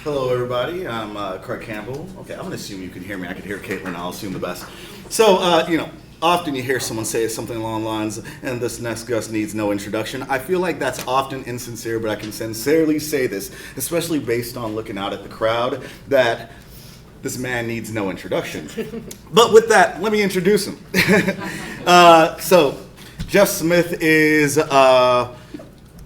Hello, everybody. I'm Craig Campbell. Okay, I'm going to assume you can hear me. I can hear Caitlin. I'll assume the best. So, often you hear someone say something along the lines, and this next guest needs no introduction. I feel like that's often insincere, but I can sincerely say this, especially based on looking out at the crowd, that this man needs no introduction. But with that, let me introduce him. So, Jeff Smith is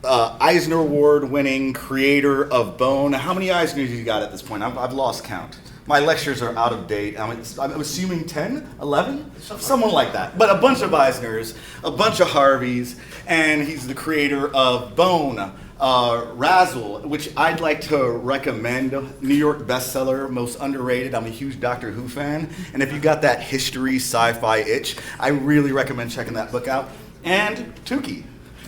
Eisner Award-winning creator of Bone. How many Eisners you got at this point? I've lost count. My lectures are out of date. I'm assuming 10, 11? Someone like that. But a bunch of Eisners, a bunch of Harveys, and he's the creator of Bone, Razzle, which I'd like to recommend. New York bestseller, most underrated. I'm a huge Doctor Who fan. And if you got that history sci-fi itch, I really recommend checking that book out. And TUKI.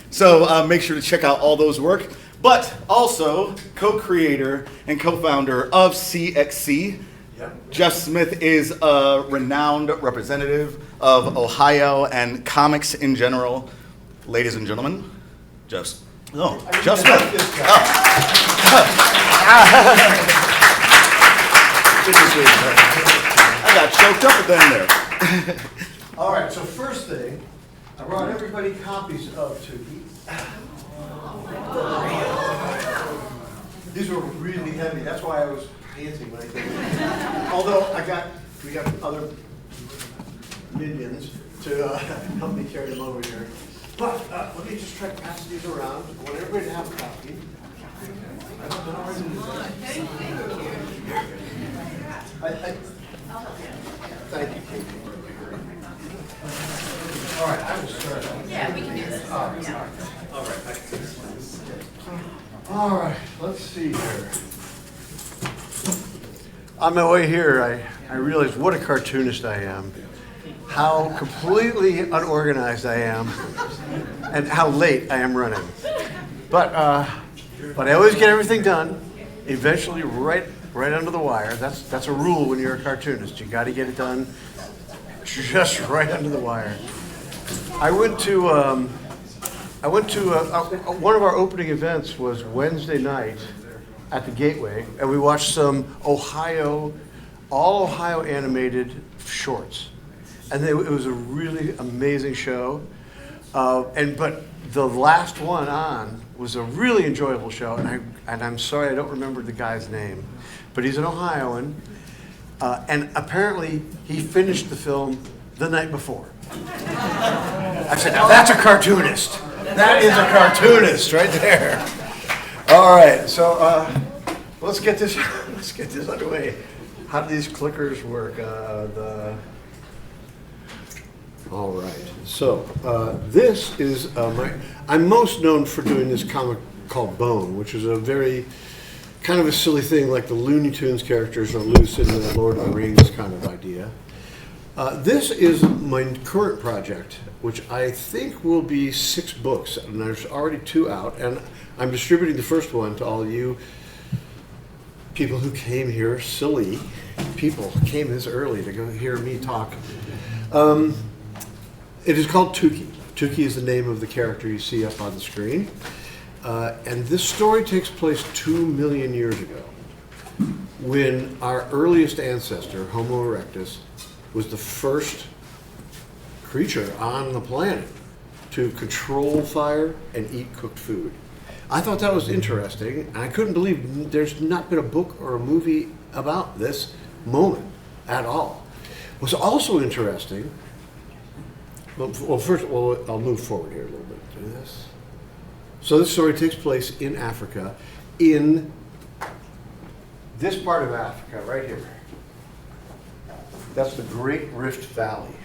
So make sure to check out all those work. But also co-creator and co-founder of CXC. Yep. Jeff Smith is a renowned representative of Ohio and comics in general. Ladies and gentlemen, Jeff Smith. Oh. I got choked up at the end there. All right, so first thing, I brought everybody copies of TUKI. These were really heavy. That's why I was panting when I came in. Although we got other minions to help me carry them over here. But let me just try to pass these around. I want everybody to have a copy. I don't know where to do that. Thank you, Kate. All right, I will start. Yeah, we can do this. All right, let's see here. On my way here, I realized what a cartoonist I am, how completely unorganized I am, and how late I am running. But I always get everything done, eventually right under the wire. That's a rule when you're a cartoonist. You got to get it done just right under the wire. I went to one of our opening events was Wednesday night at the Gateway, and we watched some all Ohio animated shorts, and it was a really amazing show. But the last one on was a really enjoyable show, and I'm sorry I don't remember the guy's name, but he's an Ohioan, and apparently he finished the film the night before. I said, now that's a cartoonist. That is a cartoonist right there. All right, so let's get this underway. How do these clickers work? All right, so this is I'm most known for doing this comic called Bone, which is a very kind of a silly thing, like the Looney Tunes characters are loose in the Lord of the Rings kind of idea. This is my current project, which I think will be 6 books, and there's already 2 out, and I'm distributing the first one to all of you people who came here, silly people who came this early to go hear me talk. It is called TUKI. TUKI is the name of the character you see up on the screen, and this story takes place 2 million years ago, when our earliest ancestor, Homo erectus, was the first creature on the planet to control fire and eat cooked food. I thought that was interesting, and I couldn't believe there's not been a book or a movie about this moment at all. What's also interesting, first I'll move forward here a little bit. Do this. So this story takes place in Africa, in this part of Africa, right here. That's the Great Rift Valley.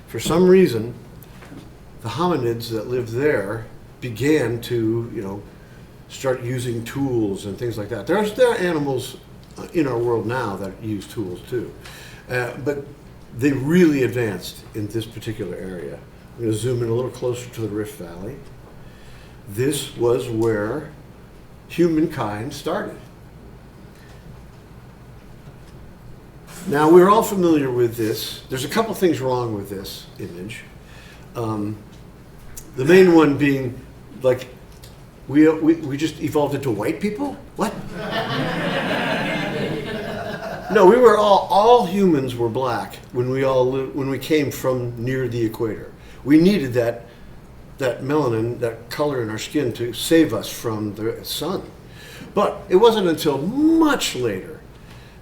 For some reason, the hominids that lived there began to, start using tools and things like that. There are animals in our world now that use tools too, but they really advanced in this particular area. I'm going to zoom in a little closer to the Rift Valley. This was where humankind started. Now, we're all familiar with this. There's a couple things wrong with this image. The main one being, like, we just evolved into white people? What? No, we were all humans were black when when we came from near the equator. We needed that melanin, that color in our skin to save us from the sun. But it wasn't until much later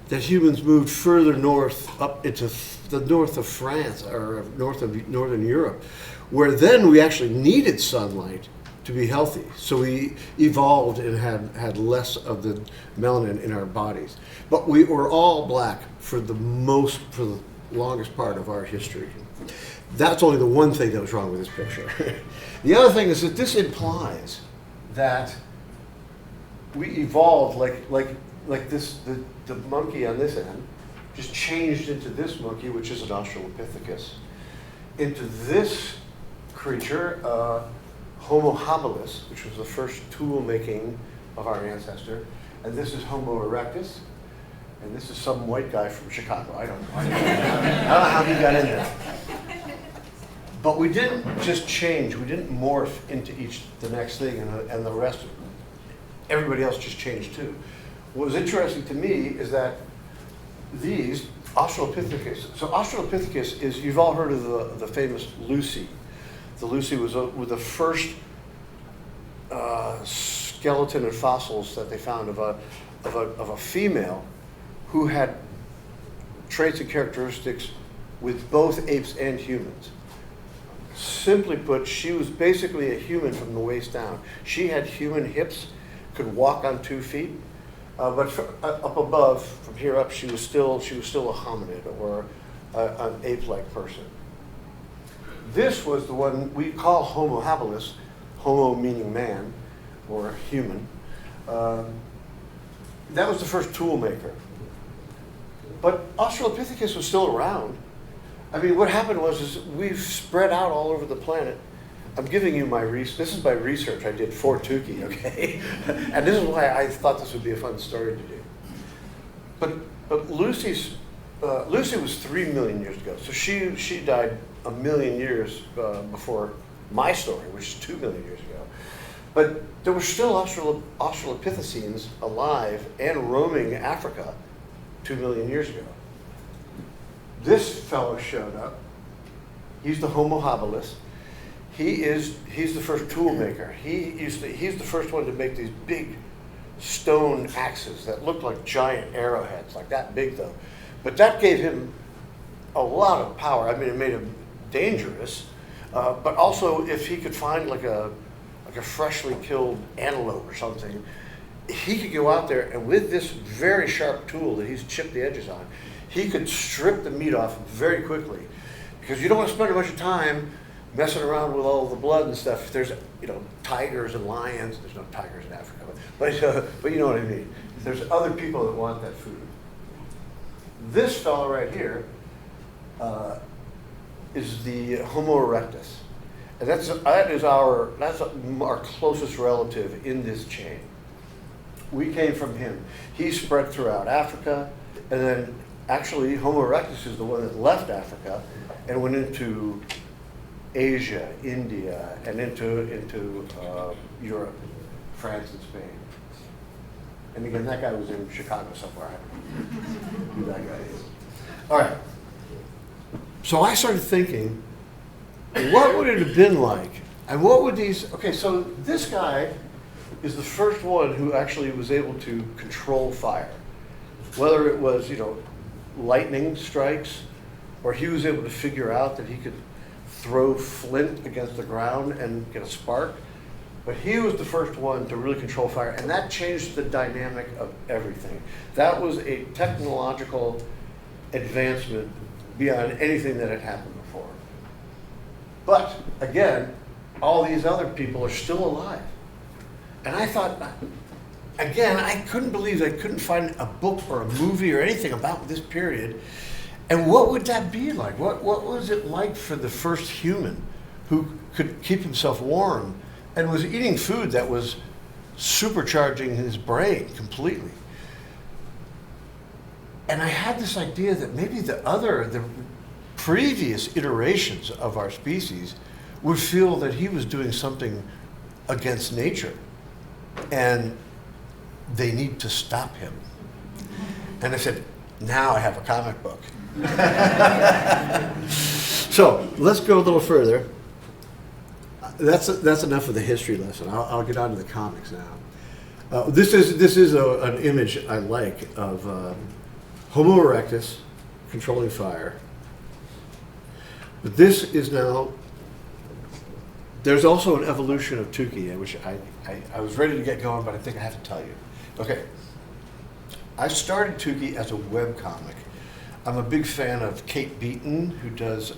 that humans moved further north up into the north of France or north of Northern Europe, where then we actually needed sunlight to be healthy. So we evolved and had less of the melanin in our bodies. But we were all black for the longest part of our history. That's only the one thing that was wrong with this picture. The other thing is that this implies that we evolved like this, the monkey on this end just changed into this monkey, which is an Australopithecus, into this creature, Homo habilis, which was the first tool making of our ancestor, and this is Homo erectus, and this is some white guy from Chicago. I don't know. I don't know how he got in there. But we didn't just change. We didn't morph into the next thing, and the rest. Everybody else just changed too. What was interesting to me is that these Australopithecus. So Australopithecus is, you've all heard of the famous Lucy. The Lucy was the first skeleton and fossils that they found of a female who had traits and characteristics with both apes and humans. Simply put, she was basically a human from the waist down. She had human hips, could walk on 2 feet, but up above, from here up, she was still a hominid or an ape-like person. This was the one we call Homo habilis, Homo meaning man or human. That was the first tool maker. But Australopithecus was still around. I mean, what happened was we've spread out all over the planet. I'm giving you this is my research I did for TUKI, okay? And this is why I thought this would be a fun story to do. But Lucy was 3 million years ago. So she died 1 million years before my story, which is 2 million years ago. But there were still Australopithecines alive and roaming Africa 2 million years ago. This fellow showed up. He's the Homo habilis. He's the first tool maker. He's the first one to make these big stone axes that looked like giant arrowheads, like that big though. But that gave him a lot of power. I mean, it made him dangerous, but also if he could find like a freshly killed antelope or something, he could go out there and with this very sharp tool that he's chipped the edges on, he could strip the meat off very quickly, because you don't want to spend a bunch of time messing around with all the blood and stuff. There's tigers and lions. There's no tigers in Africa, but you know what I mean. There's other people that want that food. This fellow right here is the Homo erectus, and that's our closest relative in this chain. We came from him. He spread throughout Africa, and then actually Homo erectus is the one that left Africa and went into Asia, India, and into Europe, France and Spain. And again, that guy was in Chicago somewhere. I don't know who that guy is. All right. So I started thinking, what would it have been like? And what would so this guy is the first one who actually was able to control fire. Whether it was, lightning strikes, or he was able to figure out that he could throw flint against the ground and get a spark. But he was the first one to really control fire, and that changed the dynamic of everything. That was a technological advancement beyond anything that had happened before. But again, all these other people are still alive. And I thought, again, I couldn't believe I couldn't find a book or a movie or anything about this period. And what would that be like? What was it like for the first human who could keep himself warm and was eating food that was supercharging his brain completely? And I had this idea that maybe the previous iterations of our species would feel that he was doing something against nature, and they need to stop him. And I said, Now I have a comic book. So let's go a little further. That's enough of the history lesson. I'll get on to the comics now. This is an image I like of Homo erectus controlling fire. But this is now. There's also an evolution of TUKI, which I was ready to get going, but I think I have to tell you. Okay. I started TUKI as a webcomic. I'm a big fan of Kate Beaton, who does,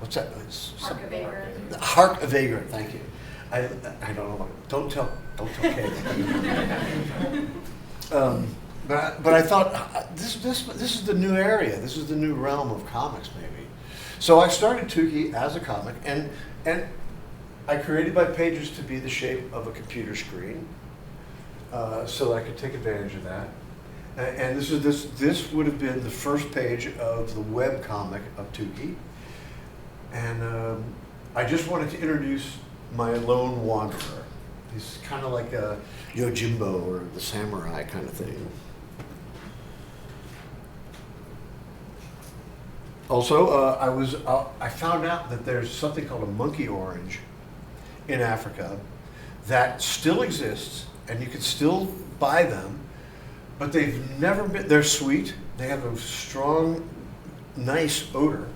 what's that? Hark a Vagrant. Hark a Vagrant, thank you. I don't know, don't tell Kate. But I thought, this is the new area, this is the new realm of comics, maybe. So I started TUKI as a comic, and I created my pages to be the shape of a computer screen, so that I could take advantage of that. And this would have been the first page of the web comic of TUKI. And I just wanted to introduce my lone wanderer. He's kind of like a Yojimbo or the samurai kind of thing. Also, I found out that there's something called a monkey orange in Africa that still exists, and you can still buy them, but they've never been, they're sweet, they have a strong, nice odor,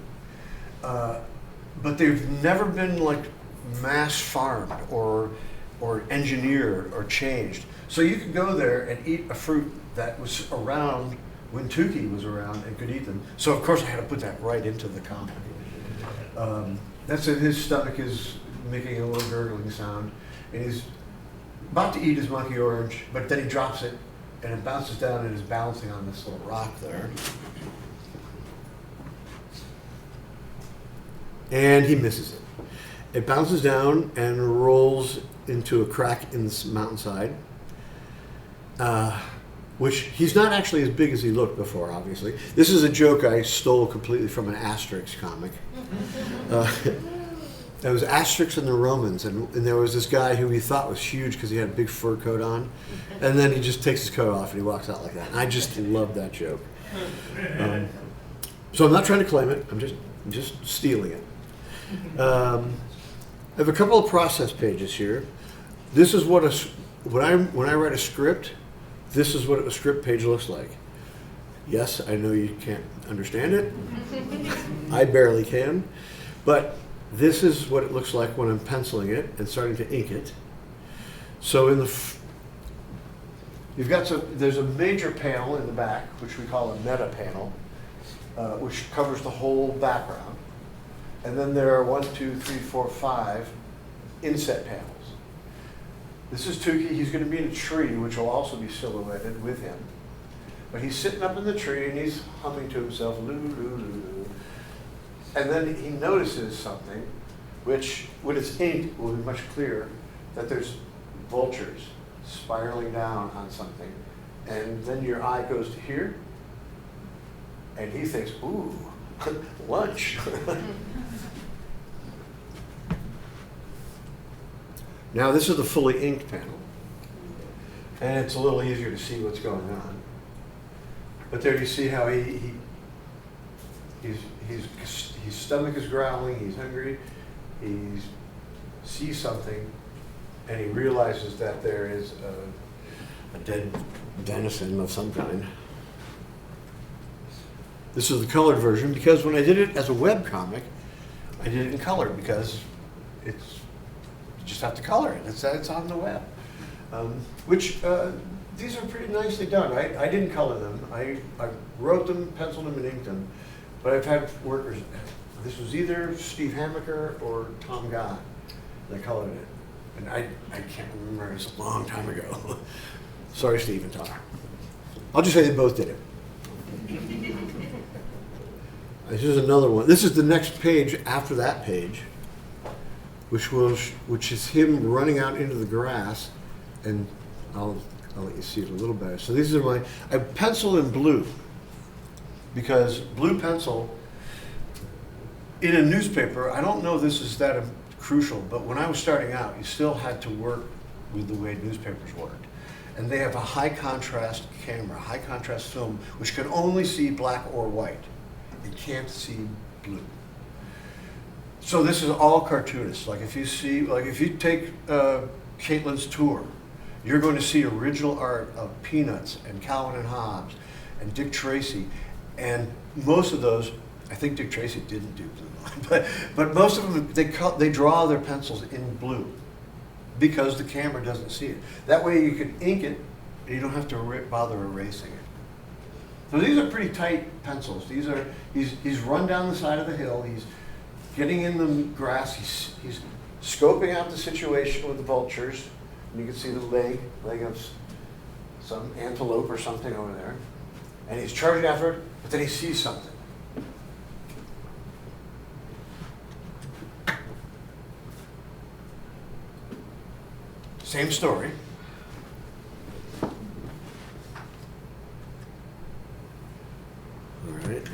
but they've never been like mass farmed or engineered or changed. So you could go there and eat a fruit that was around when TUKI was around and could eat them. So of course I had to put that right into the comic. That's it, his stomach is making a little gurgling sound, and he's about to eat his monkey orange, but then he drops it, and it bounces down and is balancing on this little rock there. And he misses it. It bounces down and rolls into a crack in the mountainside, which he's not actually as big as he looked before, obviously. This is a joke I stole completely from an Asterix comic. It was Asterix and the Romans, and there was this guy who he thought was huge because he had a big fur coat on, and then he just takes his coat off and he walks out like that. And I just love that joke. So I'm not trying to claim it. I'm just stealing it. I have a couple of process pages here. This is what when I write a script, this is what a script page looks like. Yes, I know you can't understand it. I barely can, but this is what it looks like when I'm penciling it and starting to ink it. So there's a major panel in the back, which we call a meta panel, which covers the whole background. And then there are 1, 2, 3, 4, 5 inset panels. This is TUKI. He's going to be in a tree, which will also be silhouetted with him. But he's sitting up in the tree and he's humming to himself, loo, loo, loo. And then he notices something, which, when it's inked, will be much clearer, that there's vultures spiraling down on something. And then your eye goes to here, and he thinks, ooh, lunch. Now this is the fully inked panel, and it's a little easier to see what's going on. But there you see how his stomach is growling, he's hungry, he sees something, and he realizes that there is a dead venison of some kind. This is the colored version, because when I did it as a web comic, I did it in color because you just have to color it. It's on the web. These are pretty nicely done. I didn't color them. I wrote them, penciled them, and inked them. But I've had workers. This was either Steve Hamaker or Tom Gott that colored it. And I can't remember. It was a long time ago. Sorry, Steve and Tom. I'll just say they both did it. This is another one. This is the next page after that page, which is him running out into the grass, and I'll let you see it a little better. So these are I pencil in blue, because blue pencil in a newspaper, I don't know this is that crucial, but when I was starting out, you still had to work with the way newspapers worked. And they have a high contrast camera, high contrast film, which can only see black or white. It can't see blue. So this is all cartoonists. Like if you take Caitlin's tour, you're going to see original art of Peanuts and Calvin and Hobbes and Dick Tracy. And most of those, I think Dick Tracy didn't do blue, but most of them, they draw their pencils in blue because the camera doesn't see it. That way you can ink it and you don't have to bother erasing it. So these are pretty tight pencils. He's run down the side of the hill. He's getting in the grass. He's scoping out the situation with the vultures. And you can see the leg of some antelope or something over there. And he's charging after it, but then he sees something. Same story. All right.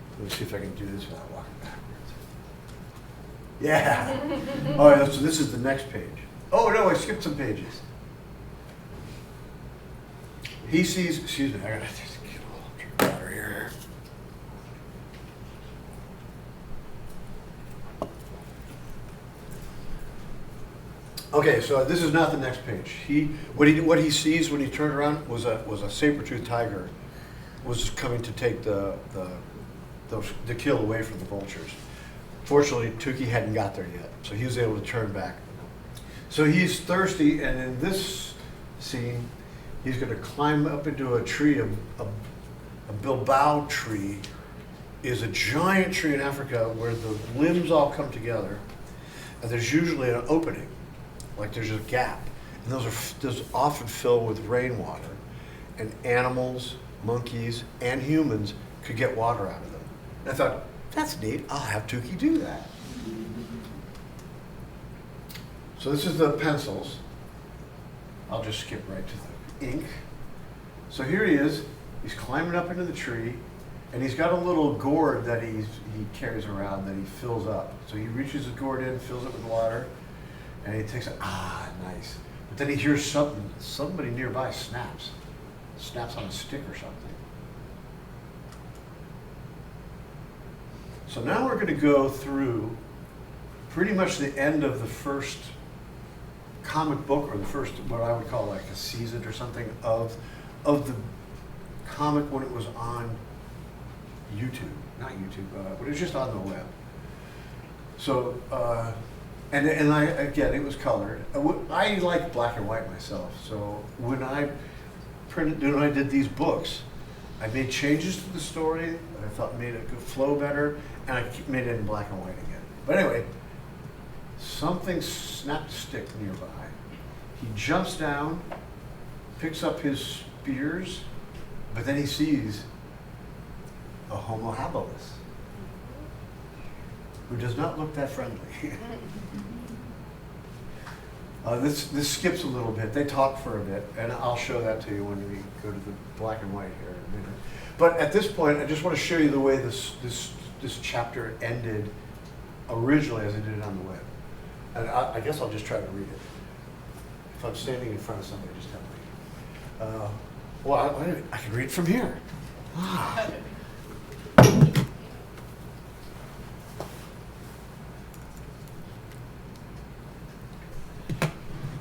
Let me see if I can do this without walking backwards. Yeah. All right, so this is the next page. Oh, no, I skipped some pages. He sees, excuse me, I gotta just get a little drink of water here. Okay, so this is not the next page. What he sees when he turned around was a saber-toothed tiger was coming to take the kill away from the vultures. Fortunately, TUKI hadn't got there yet, so he was able to turn back. So he's thirsty, and in this scene, he's going to climb up into a tree. A bilbao tree is a giant tree in Africa where the limbs all come together, and there's usually an opening, like there's a gap, and those often filled with rainwater, and animals, monkeys, and humans could get water out of them. And I thought, that's neat. I'll have TUKI do that. So this is the pencils. I'll just skip right to the ink. So here he is. He's climbing up into the tree, and he's got a little gourd that he carries around that he fills up. So he reaches the gourd in, fills it with water, and he takes it. Ah, nice. But then he hears something. Somebody nearby snaps on a stick or something. So now we're going to go through pretty much the end of the first comic book, or the first, what I would call like a season or something of the comic when it was on YouTube, not YouTube, but it was just on the web. So, and it was colored. I like black and white myself, so when I did these books, I made changes to the story that I thought made it flow better, and I made it in black and white again. But anyway, something snapped a stick nearby. He jumps down, picks up his spears, but then he sees a Homo habilis, who does not look that friendly. This skips a little bit. They talk for a bit, and I'll show that to you when we go to the black and white here in a minute. But at this point, I just want to show you the way this chapter ended originally as I did it on the web. And I guess I'll just try to read it. If I'm standing in front of somebody, just tell me. Well, I can read from here.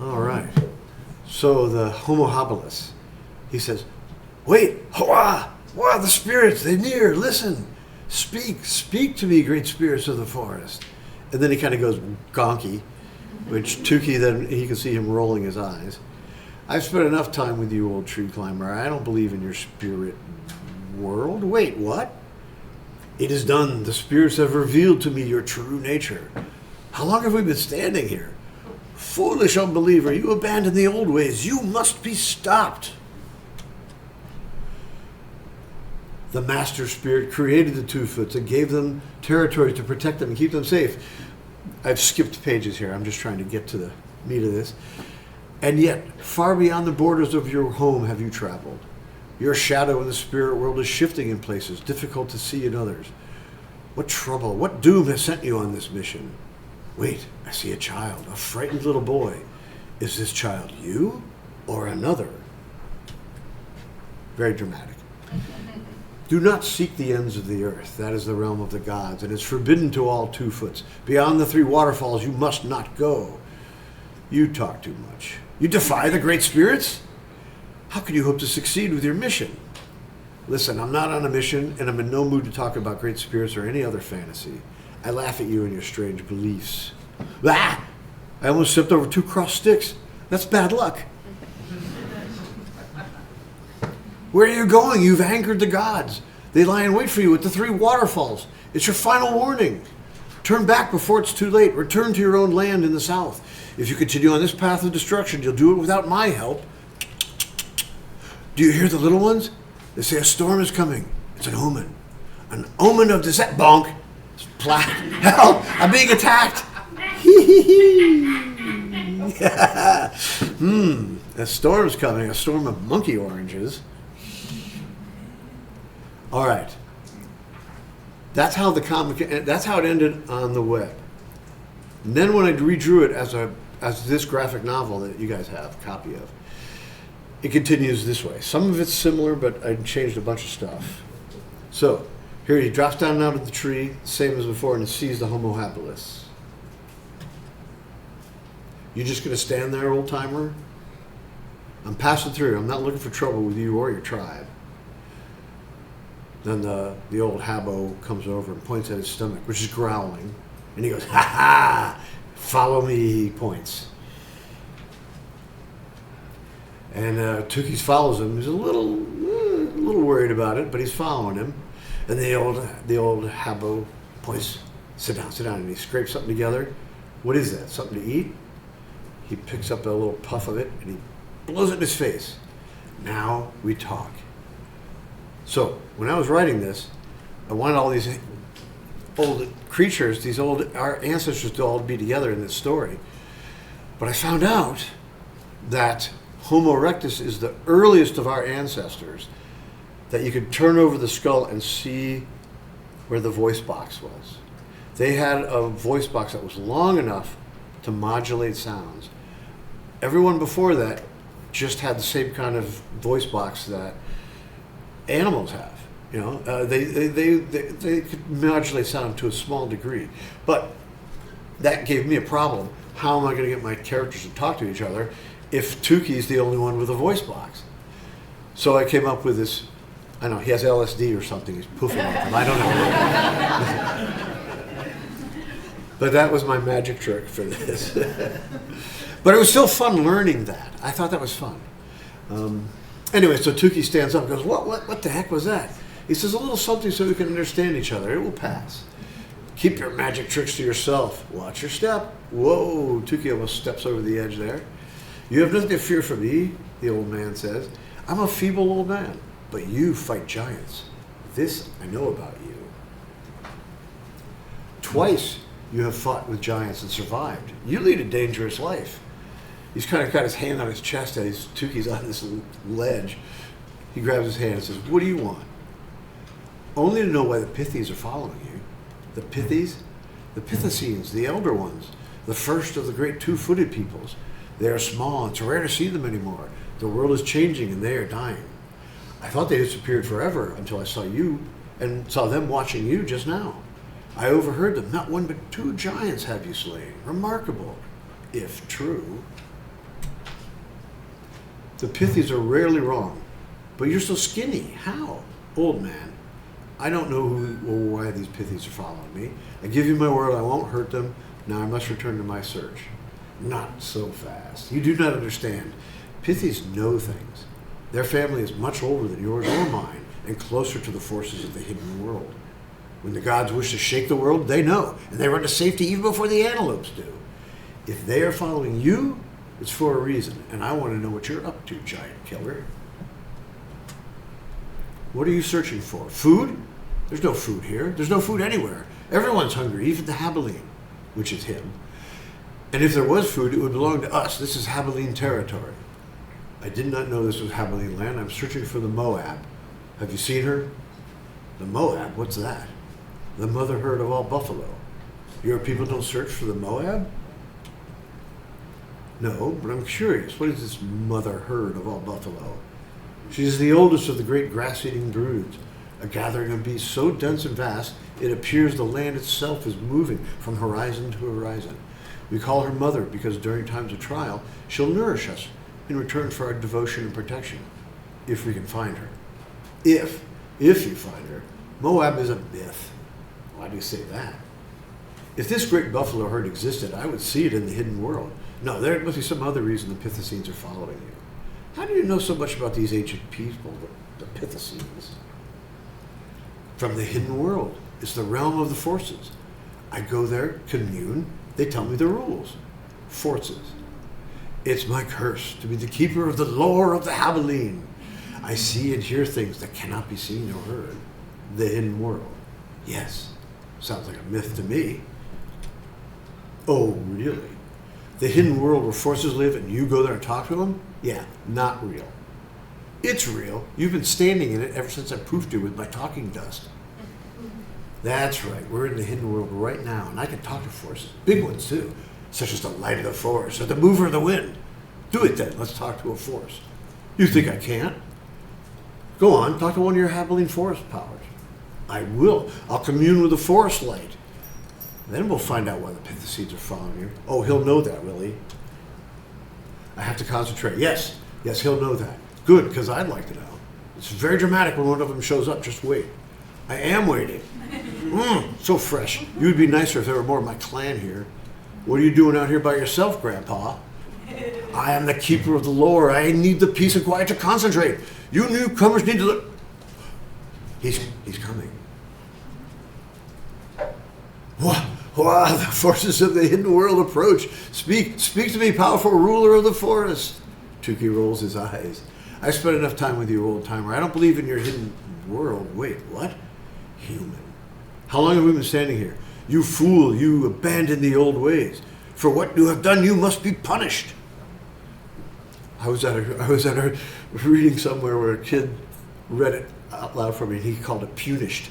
All right. So the Homo habilis, he says, "Wait, hoa, wow, the spirits, they near, listen, speak to me, great spirits of the forest." And then he kind of goes gonky, which TUKI, then he can see him rolling his eyes. "I've spent enough time with you, old tree climber. I don't believe in your spirit world. Wait, what? It is done. The spirits have revealed to me your true nature. How long have we been standing here? Foolish unbeliever, you abandoned the old ways. You must be stopped. The master spirit created the two-foots and gave them territory to protect them and keep them safe." I've skipped pages here. I'm just trying to get to the meat of this. "And yet, far beyond the borders of your home have you traveled. Your shadow in the spirit world is shifting in places, difficult to see in others. What trouble, what doom has sent you on this mission? Wait, I see a child, a frightened little boy. Is this child you or another? Very dramatic. Do not seek the ends of the earth. That is the realm of the gods, and it's forbidden to all 2 foots. Beyond the 3 waterfalls you must not go. You talk too much. You defy the great spirits? How can you hope to succeed with your mission? Listen, I'm not on a mission, and I'm in no mood to talk about great spirits or any other fantasy. I laugh at you and your strange beliefs. Ah! I almost stepped over 2 crossed sticks. That's bad luck. Where are you going? You've angered the gods. They lie in wait for you at the 3 waterfalls. It's your final warning. Turn back before it's too late. Return to your own land in the south. If you continue on this path of destruction, you'll do it without my help. Do you hear the little ones? They say a storm is coming. It's an omen. An omen of disaster. Bonk. Splat. Help! I'm being attacked. A storm's coming. A storm of monkey oranges. All right. That's how the comic. That's how it ended on the web. And then when I redrew it as this graphic novel that you guys have a copy of, it continues this way. Some of it's similar, but I changed a bunch of stuff. So here he drops down out of the tree, same as before, and sees the Homo habilis. You just gonna stand there, old timer? I'm passing through. I'm not looking for trouble with you or your tribe. Then the old Habbo comes over and points at his stomach, which is growling. And he goes, ha ha, follow me, he points. And TUKI follows him. He's a little worried about it, but he's following him. And the old Habbo points, sit down. And he scrapes something together. What is that, something to eat? He picks up a little puff of it and he blows it in his face. Now we talk. So when I was writing this, I wanted all these old creatures, our ancestors to all be together in this story. But I found out that Homo erectus is the earliest of our ancestors that you could turn over the skull and see where the voice box was. They had a voice box that was long enough to modulate sounds. Everyone before that just had the same kind of voice box that animals have. You know, they could modulate sound to a small degree, but that gave me a problem. How am I going to get my characters to talk to each other if TUKI's the only one with a voice box? So I came up with this. I know he has LSD or something. He's poofing with them. I don't know. But that was my magic trick for this. But it was still fun learning that. I thought that was fun. Anyway, so TUKI stands up and goes, what the heck was that? He says, a little something so we can understand each other. It will pass. Keep your magic tricks to yourself. Watch your step. Whoa, TUKI almost steps over the edge there. You have nothing to fear from me, the old man says. I'm a feeble old man, but you fight giants. This I know about you. Twice you have fought with giants and survived. You lead a dangerous life. He's kind of got his hand on his chest as TUKI's on this ledge. He grabs his hand and says, what do you want? Only to know why the Pythies are following you. The Pythies? The Pythocines, the elder ones, the first of the great 2-footed peoples. They are small, it's rare to see them anymore. The world is changing and they are dying. I thought they disappeared forever until I saw you and saw them watching you just now. I overheard them. Not 1 but 2 giants have you slain. Remarkable, if true. The Pythies are rarely wrong, but you're so skinny. How? Old man, I don't know who or why these Pythies are following me. I give you my word I won't hurt them. Now I must return to my search. Not so fast. You do not understand. Pythies know things. Their family is much older than yours or mine and closer to the forces of the hidden world. When the gods wish to shake the world, they know, and they run to safety even before the antelopes do. If they are following you, it's for a reason, and I want to know what you're up to, giant killer. What are you searching for? Food? There's no food here. There's no food anywhere. Everyone's hungry, even the Habeline, which is him. And if there was food, it would belong to us. This is Habeline territory. I did not know this was Habeline land. I'm searching for the Moab. Have you seen her? The Moab? What's that? The mother herd of all buffalo. Your people don't search for the Moab? No, but I'm curious. What is this mother herd of all buffalo? She is the oldest of the great grass-eating broods, a gathering of beasts so dense and vast, it appears the land itself is moving from horizon to horizon. We call her mother because during times of trial, she'll nourish us in return for our devotion and protection, if we can find her. If you find her. Moab is a myth. Why do you say that? If this great buffalo herd existed, I would see it in the hidden world. No, there must be some other reason the Pithecines are following you. How do you know so much about these ancient people, the Pithecines? From the hidden world. It's the realm of the forces. I go there, commune, they tell me the rules. Forces. It's my curse to be the keeper of the lore of the Haviline. I see and hear things that cannot be seen or heard. The hidden world. Yes, sounds like a myth to me. Oh, really? The hidden world where forces live and you go there and talk to them? Yeah, not real. It's real. You've been standing in it ever since I proofed you with my talking dust. That's right. We're in the hidden world right now, and I can talk to forces. Big ones, too. Such as the light of the force or the mover of the wind. Do it then. Let's talk to a force. You think I can't? Go on. Talk to one of your Haviline forest powers. I will. I'll commune with the forest light. Then we'll find out why the Pithecines are following you. Oh, he'll know that, will he? I have to concentrate. Yes, he'll know that. Good, because I'd like to know. It's very dramatic when one of them shows up. Just wait. I am waiting. So fresh. You'd be nicer if there were more of my clan here. What are you doing out here by yourself, Grandpa? I am the keeper of the lore. I need the peace and quiet to concentrate. You newcomers need to look. He's coming. Wow, the forces of the hidden world approach. Speak to me, powerful ruler of the forest. TUKI rolls his eyes. I've spent enough time with you, old timer. I don't believe in your hidden world. Wait, what? Human. How long have we been standing here? You fool, you abandoned the old ways. For what you have done, you must be punished. I was at a reading somewhere where a kid read it out loud for me, and he called it punished.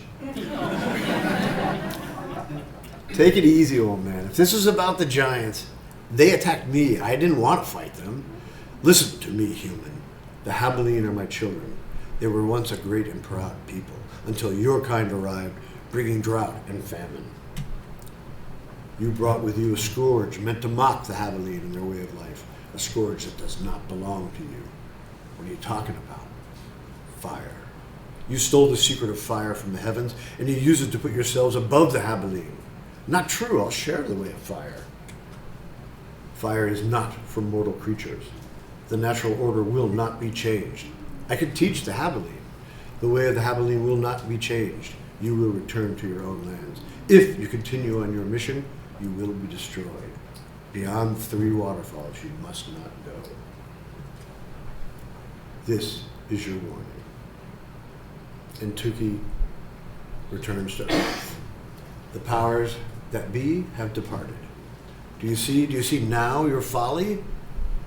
Take it easy, old man. If this is about the giants, they attacked me. I didn't want to fight them. Listen to me, human. The Haviline are my children. They were once a great and proud people, until your kind arrived, bringing drought and famine. You brought with you a scourge meant to mock the Haviline and their way of life, a scourge that does not belong to you. What are you talking about? Fire. You stole the secret of fire from the heavens, and you used it to put yourselves above the Haviline. Not true, I'll share the way of fire. Fire is not for mortal creatures. The natural order will not be changed. I can teach the Haviline. The way of the Haviline will not be changed. You will return to your own lands. If you continue on your mission, you will be destroyed. Beyond 3 waterfalls, you must not go. This is your warning. And TUKI returns to Earth. The powers that be have departed. Do you see now your folly?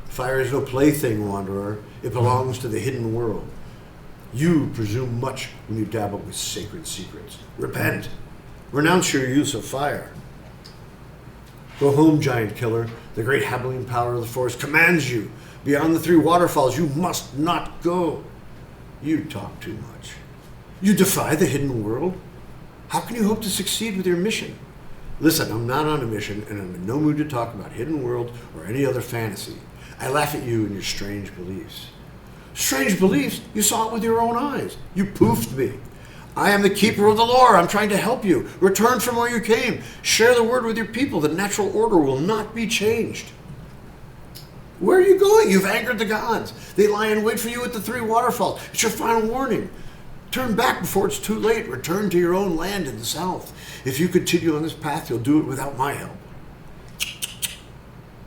Fire is no plaything, wanderer. It belongs to the hidden world. You presume much when you dabble with sacred secrets. Repent. Renounce your use of fire. Go home, giant killer. The great Haviline power of the forest commands you. Beyond the 3 waterfalls, you must not go. You talk too much. You defy the hidden world. How can you hope to succeed with your mission? Listen, I'm not on a mission, and I'm in no mood to talk about hidden world or any other fantasy. I laugh at you and your strange beliefs. Strange beliefs? You saw it with your own eyes. You poofed me. I am the keeper of the lore. I'm trying to help you. Return from where you came. Share the word with your people. The natural order will not be changed. Where are you going? You've angered the gods. They lie in wait for you at the 3 waterfalls. It's your final warning. Turn back before it's too late. Return to your own land in the south. If you continue on this path, you'll do it without my help.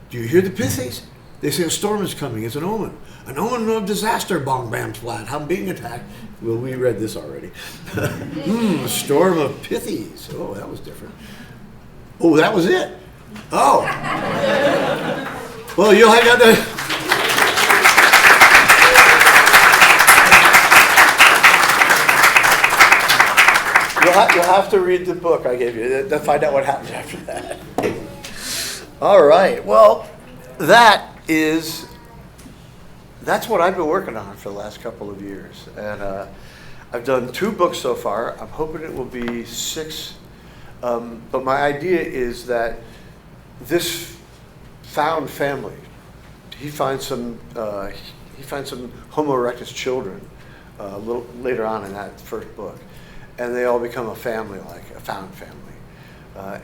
Do you hear the Pithies? They say a storm is coming. It's an omen. An omen of disaster, Bong Bam Flat. I'm being attacked. Well, we read this already. A storm of Pithies. Oh, that was different. Oh, that was it. Oh. Well, you'll hang out there. You'll have to read the book I gave you to find out what happened after that. All right. Well, that is, that's what I've been working on for the last couple of years. And I've done 2 books so far. I'm hoping it will be 6. But my idea is that this found family, he finds some Homo erectus children a little later on in that first book, and they all become a family, like a found family.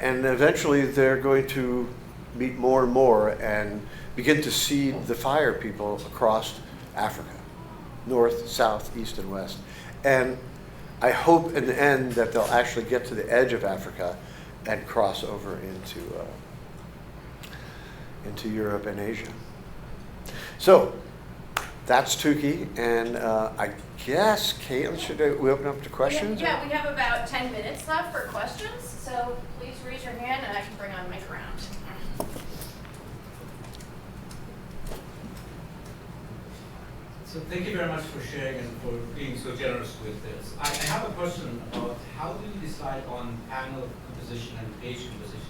And eventually they're going to meet more and more and begin to seed the fire people across Africa, north, south, east, and west. And I hope in the end that they'll actually get to the edge of Africa and cross over into Europe and Asia. So that's TUKI, and I guess, Caitlin, should we open up to questions? Yeah, we have about 10 minutes left for questions, so please raise your hand and I can bring on the mic around. So thank you very much for sharing and for being so generous with this. I have a question about how do you decide on panel composition and page composition?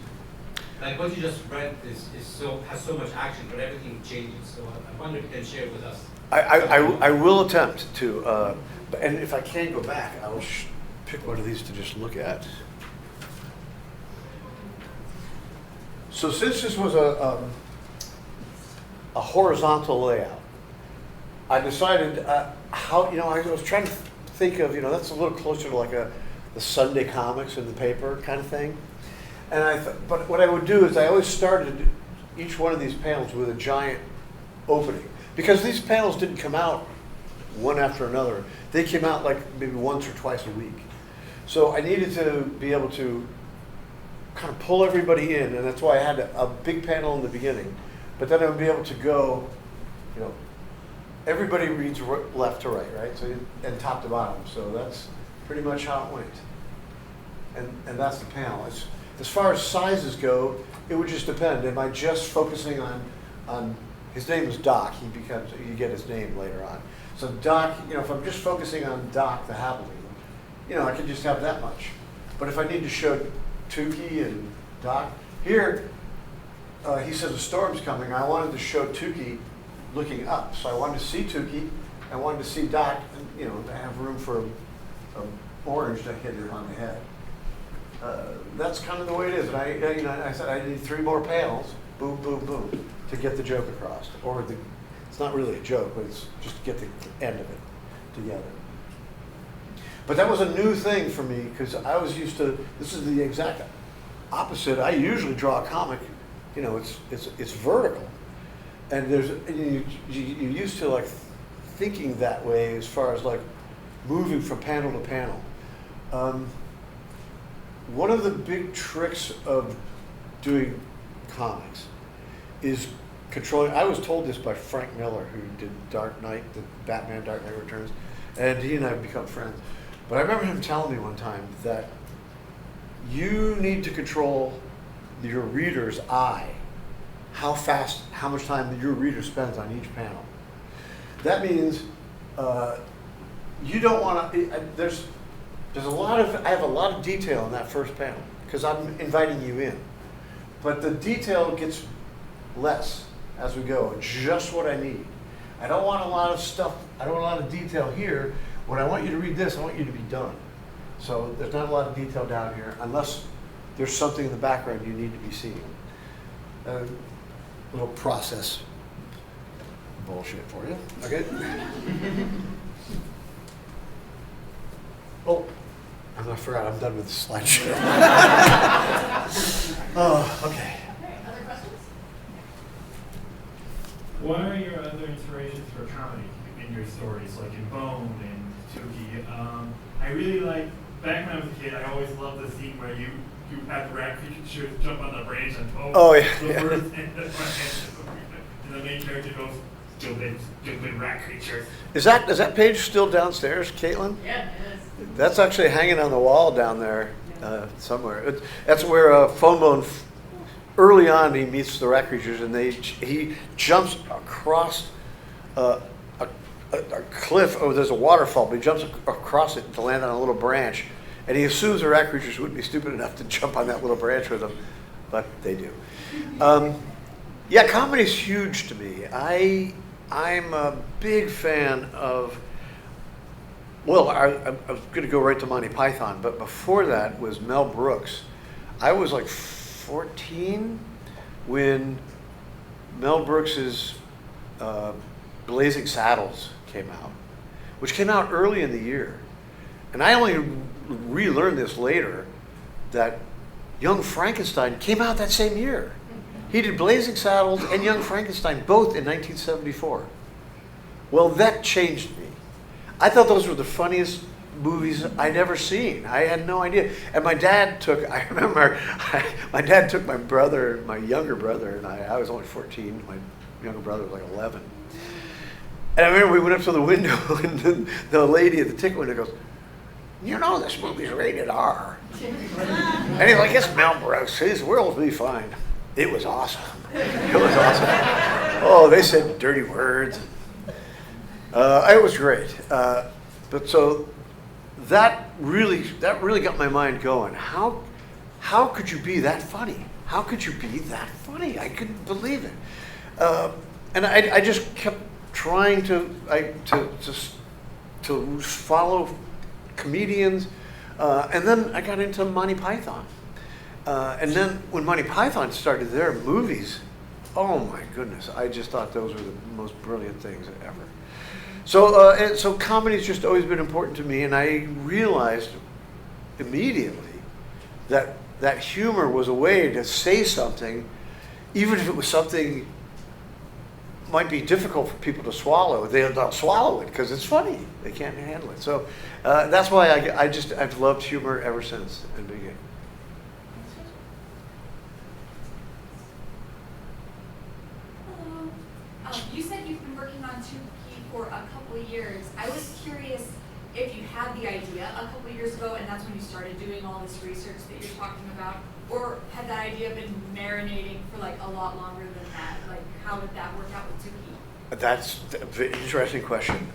Like what you just read has so much action, but everything changes. So I wonder if you can share with us. I will attempt to, and if I can go back, I will pick one of these to just look at. So since this was a horizontal layout, I decided how, I was trying to think of, that's a little closer to like the Sunday comics in the paper kind of thing. And but what I would do is I always started each one of these panels with a giant opening, because these panels didn't come out one after another. They came out like maybe once or twice a week. So I needed to be able to kind of pull everybody in, and that's why I had a big panel in the beginning. But then I would be able to go, everybody reads left to right? So and top to bottom. So that's pretty much how it went. And that's the panel. As far as sizes go, it would just depend. Am I just focusing on his name is Doc. You get his name later on. So Doc, if I'm just focusing on Doc the Happily, I can just have that much. But if I need to show TUKI and Doc, here he says a storm's coming. I wanted to show TUKI looking up. So I wanted to see TUKI, I wanted to see Doc, and have room for an orange to hit her on the head. That's kind of the way it is. And I said I need 3 more panels, boom, boom, boom, to get the joke across. Or it's not really a joke, but it's just to get the end of it together. But that was a new thing for me, because I was used to, this is the exact opposite. I usually draw a comic, it's vertical. And you're used to like thinking that way as far as like moving from panel to panel. One of the big tricks of doing comics is controlling. I was told this by Frank Miller, who did Dark Knight, the Batman Dark Knight Returns, and he and I have become friends. But I remember him telling me one time that you need to control your reader's eye, how much time your reader spends on each panel. That means you don't want to. I have a lot of detail in that first panel because I'm inviting you in, but the detail gets less as we go. Just what I need. I don't want a lot of stuff. I don't want a lot of detail here. When I want you to read this, I want you to be done. So there's not a lot of detail down here unless there's something in the background you need to be seeing. Little process bullshit for you. Okay. Oh, I forgot. I'm done with the slideshow. Oh, okay. Okay, other questions? What are your other inspirations for comedy in your stories, like in Bone and TUKI? I really like, back when I was a kid, I always loved the scene where you have the rat creatures jump on the branch and the birds and the main character goes, stupid rat creatures. Is that page still downstairs, Caitlin? Yeah, it is. That's actually hanging on the wall down there somewhere. That's where Phone Bone, early on, he meets the rat creatures, and he jumps across a cliff. Oh, there's a waterfall, but he jumps across it to land on a little branch, and he assumes the rat creatures wouldn't be stupid enough to jump on that little branch with him, but they do. Yeah, comedy's huge to me. I'm a big fan of. Well, I was going to go right to Monty Python, but before that was Mel Brooks. I was like 14 when Mel Brooks's Blazing Saddles came out, which came out early in the year. And I only relearned this later, that Young Frankenstein came out that same year. He did Blazing Saddles and Young Frankenstein both in 1974. Well, that changed me. I thought those were the funniest movies I'd ever seen. I had no idea. And my dad took, I remember, my dad took my brother, my younger brother, and I was only 14, my younger brother was like 11. And I remember we went up to the window and the lady at the ticket window goes, you know this movie's rated R. And he's like, it's Mel Brooks, his world will be fine. It was awesome. It was awesome. Oh, they said dirty words. It was great. But so that really got my mind going. How could you be that funny? How could you be that funny? I couldn't believe it. And I just kept trying to follow comedians. And then I got into Monty Python. And then when Monty Python started their movies, oh my goodness, I just thought those were the most brilliant things ever. So comedy's just always been important to me, and I realized immediately that humor was a way to say something, even if it was something might be difficult for people to swallow. They'll swallow it because it's funny. They can't handle it. So that's why I've loved humor ever since the beginning. Hello. You said you've been working on TUKI for a couple of years. I was curious if you had the idea a couple of years ago and that's when you started doing all this research that you're talking about, or had that idea been marinating for like a lot longer than that? Like, how did that work out with TUKI? That's an interesting question.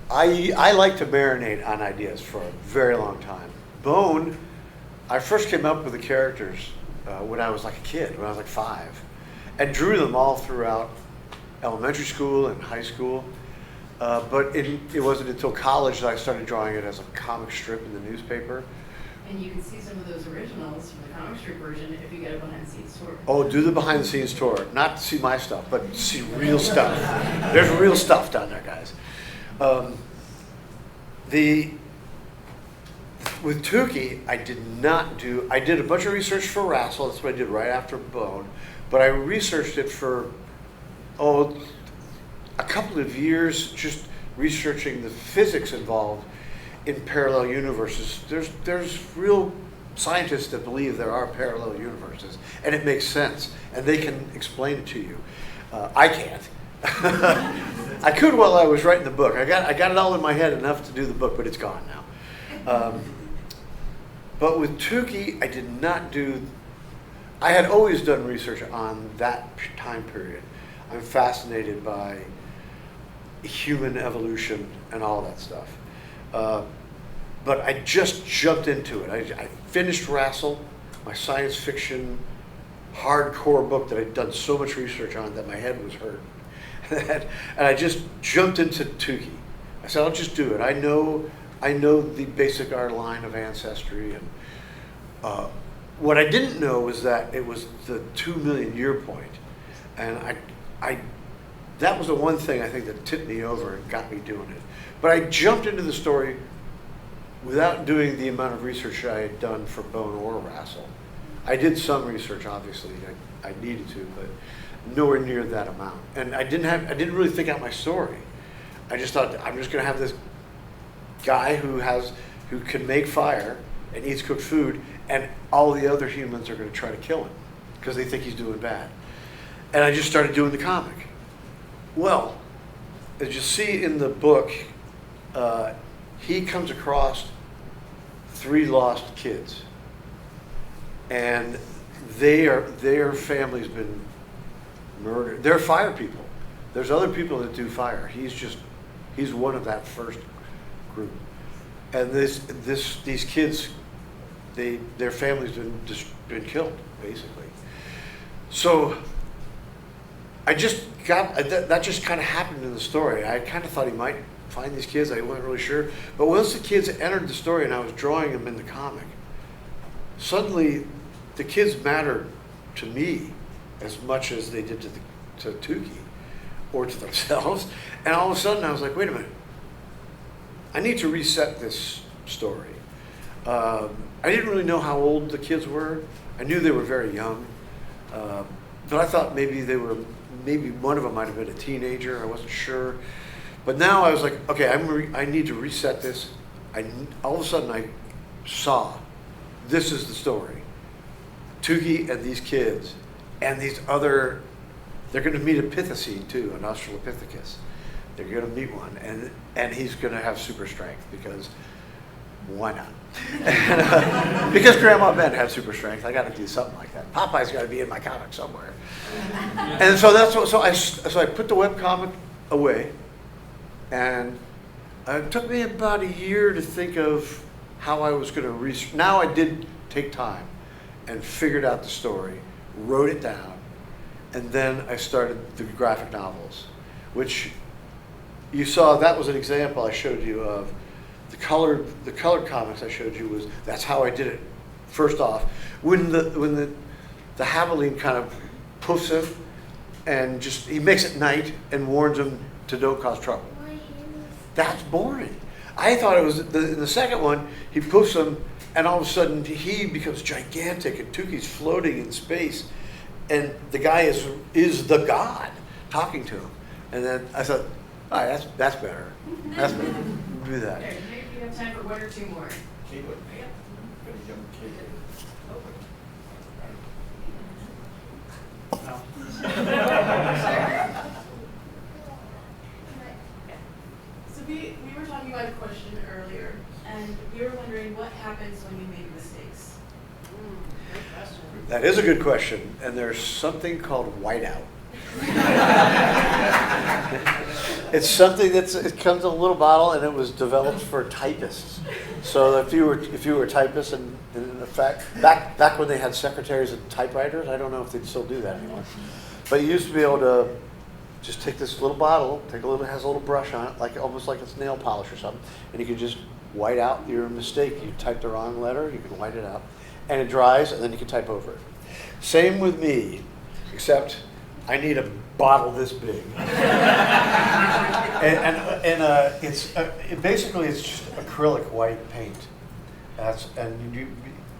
I like to marinate on ideas for a very long time. Bone, I first came up with the characters when I was like a kid, when I was like 5, and drew them all throughout elementary school and high school. But it wasn't until college that I started drawing it as a comic strip in the newspaper. And you can see some of those originals from the comic strip version if you get a behind-the-scenes tour. Oh, do the behind-the-scenes tour. Not to see my stuff, but to see real stuff. There's real stuff down there, guys. With TUKI, I did a bunch of research for Rassel. That's what I did right after Bone. But I researched it for, a couple of years, just researching the physics involved in parallel universes. There's real scientists that believe there are parallel universes, and it makes sense, and they can explain it to you. I can't. I could while I was writing the book. I got it all in my head enough to do the book, but it's gone now. But with TUKI, I did not do. I had always done research on that time period. I'm fascinated by human evolution and all that stuff. But I just jumped into it. I finished Rassel, my science fiction hardcore book that I'd done so much research on that my head was hurt. And I just jumped into TUKI. I said, I'll just do it. I know the basic art line of ancestry. And what I didn't know was that it was the 2 million year point. And that was the one thing I think that tipped me over and got me doing it. But I jumped into the story without doing the amount of research I had done for Bone or Rassel. I did some research, obviously, I needed to, but nowhere near that amount. And I didn't really think out my story. I just thought, I'm just gonna have this guy who can make fire and eats cooked food, and all the other humans are gonna try to kill him because they think he's doing bad. And I just started doing the comic. Well, as you see in the book, he comes across 3 lost kids, and their family's been murdered. They're fire people. There's other people that do fire. He's one of that first group, and these kids, their family's been killed basically. So I just got, that just kind of happened in the story. I kind of thought he might find these kids. I wasn't really sure. But once the kids entered the story and I was drawing them in the comic, suddenly the kids mattered to me as much as they did to TUKI or to themselves. And all of a sudden I was like, wait a minute. I need to reset this story. I didn't really know how old the kids were. I knew they were very young. But I thought maybe one of them might have been a teenager. I wasn't sure. But now I was like, okay, I need to reset this. All of a sudden I saw, this is the story. TUKI and these kids and these other, they're going to meet a Pithecine too, an Australopithecus. They're going to meet one, and he's going to have super strength because why not? Because Grandma Ben had super strength, I got to do something like that. Popeye's got to be in my comic somewhere. And so that's what. So I put the webcomic away, and it took me about a year to think of how I was going to Now I did take time and figured out the story, wrote it down, and then I started the graphic novels, which you saw. That was an example I showed you of the colored comics I showed you. That's how I did it. First off, when the javelin kind of poofs him and just he makes it night and warns him to don't cause trouble. That's boring. I thought it was in the second one he poofs him and all of a sudden he becomes gigantic and TUKI's floating in space and the guy is the god talking to him. And then I thought, all right, that's better. That's better. Do that. There, maybe you have time for one or two more. Yep. So we were talking about a question earlier, and we were wondering what happens when you make mistakes. Great question. That is a good question, and there's something called whiteout. It's something it comes in a little bottle, and it was developed for typists. So if you were a typist, and in fact, back when they had secretaries and typewriters, I don't know if they still do that anymore. But you used to be able to just take this little bottle, it has a little brush on it, almost like it's nail polish or something, and you could just white out your mistake. You typed the wrong letter, you can white it out, and it dries, and then you can type over it. Same with me, except I need a bottle this big, basically it's just acrylic white paint.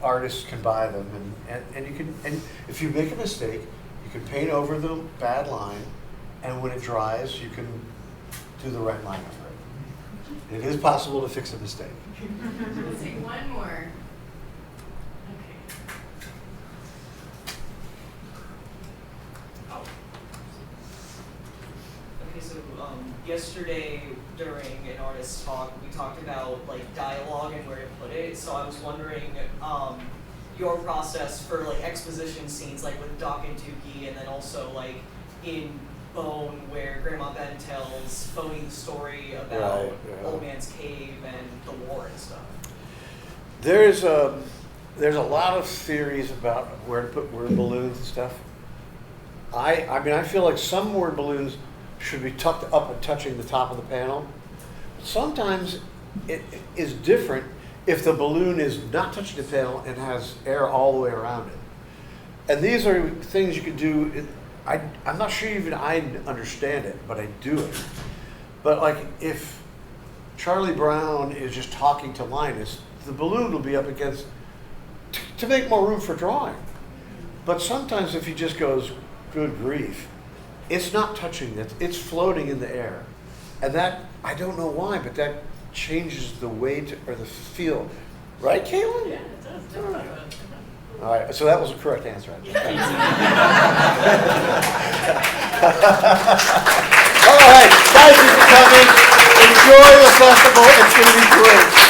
Artists can buy them, and you can, and if you make a mistake, you can paint over the bad line, and when it dries, you can do the right line over it. It is possible to fix a mistake. Let's take one more. Okay. Okay, so yesterday during an artist talk, we talked about like dialogue and where to put it. So I was wondering your process for like exposition scenes, like with Doc and TUKI, and then also like in Bone, where Grandma Ben tells Phony the story about Old Man's Cave and the war and stuff. There's a lot of theories about where to put word balloons and stuff. I feel like some word balloons should be tucked up and touching the top of the panel. Sometimes it is different if the balloon is not touching the panel and has air all the way around it. And these are things you can do. I'm not sure even I understand it, but I do it. But like if Charlie Brown is just talking to Linus, the balloon will be up against, to make more room for drawing. But sometimes if he just goes, good grief, it's not touching it, it's floating in the air. And that, I don't know why, but that changes the weight or the feel. Right, Caitlin? Yeah, it does. Definitely. All right, so that was the correct answer. All right, thank you for coming. Enjoy the festival. It's going to be great.